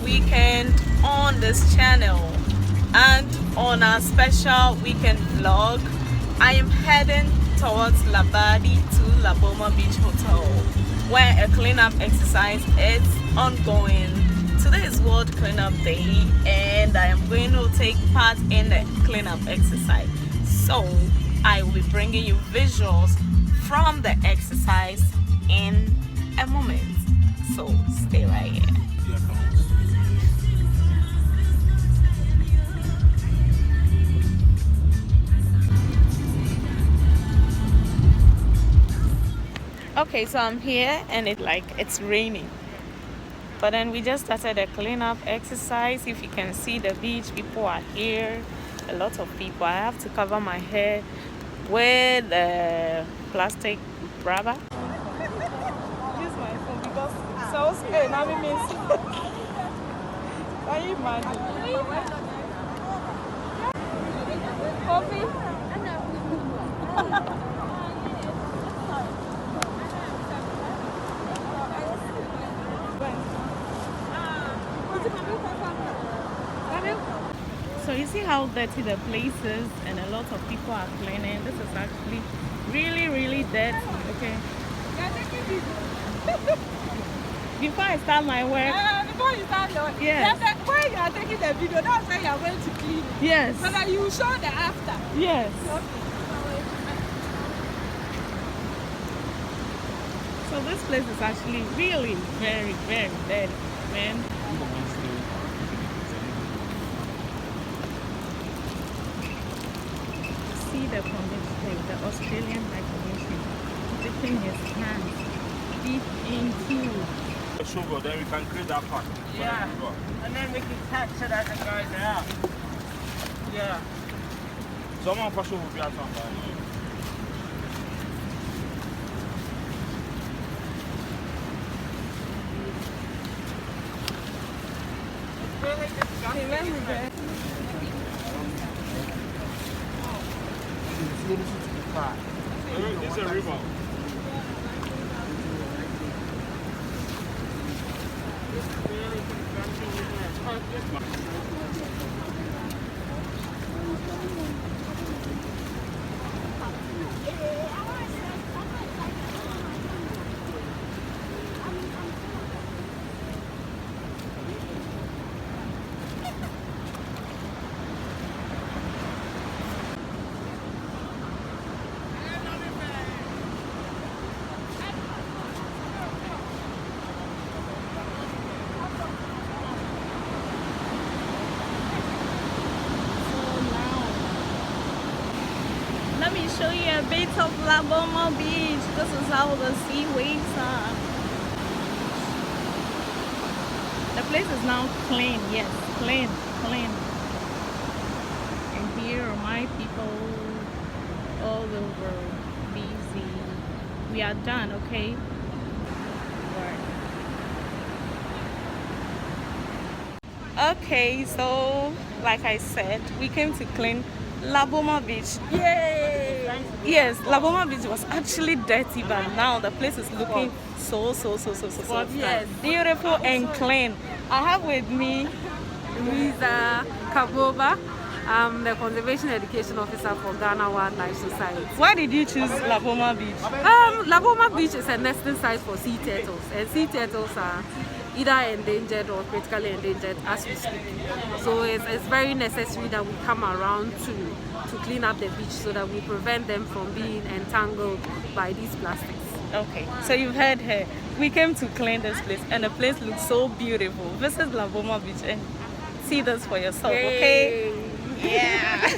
weekend on this channel, and on our special weekend vlog I am heading towards Labadi to Laboma Beach Hotel, where a cleanup exercise is ongoing. Today is World Cleanup Day and I am going to take part in the cleanup exercise, so I will be bringing you visuals from the exercise in a moment, so stay right here. Okay, so I'm here and it's raining, but then we just started a cleanup exercise. If you can see the beach, people are here, a lot of people. I have to cover my head with a plastic rubber. Use my phone because it's so scary. Now we miss. Can you imagine? Coffee? So you see how dirty the place is, and a lot of people are cleaning. This is actually really dirty. Okay. Before I start my work. Before you start your work. Yes. When you are taking the video, that's when you are going to clean. Yes. So that you show the after. Yes. Okay. So this place is actually really very dirty, man. See the condition, the Australian High Commission dipping his hands deep into sugar, then we can create that part. Yeah. And then we can capture that and go out. Yeah. Someone for sure will be at some time. Really disgusting. Remember that? It's a river. Let me show you a bit of Laboma Beach. This is how the sea waves are. The place is now clean, yes, clean. And here are my people all over, busy. We are done, okay? Right. Okay, so like I said, we came to clean Laboma Beach. Yay! Yes, Laboma Beach was actually dirty, but now the place is looking so Yes. beautiful and clean. I have with me Louisa Kaboba. I'm the Conservation Education Officer for Ghana Wildlife Society. Why did you choose Laboma Beach? Laboma Beach is a nesting site for sea turtles, and sea turtles are either endangered or critically endangered as we speak. So it's very necessary that we come around to clean up the beach so that we prevent them from being entangled by these plastics. Okay, so you've heard her. We came to clean this place and the place looks so beautiful. Visit Laboma Beach and see this for yourself, okay? Yay. Yeah.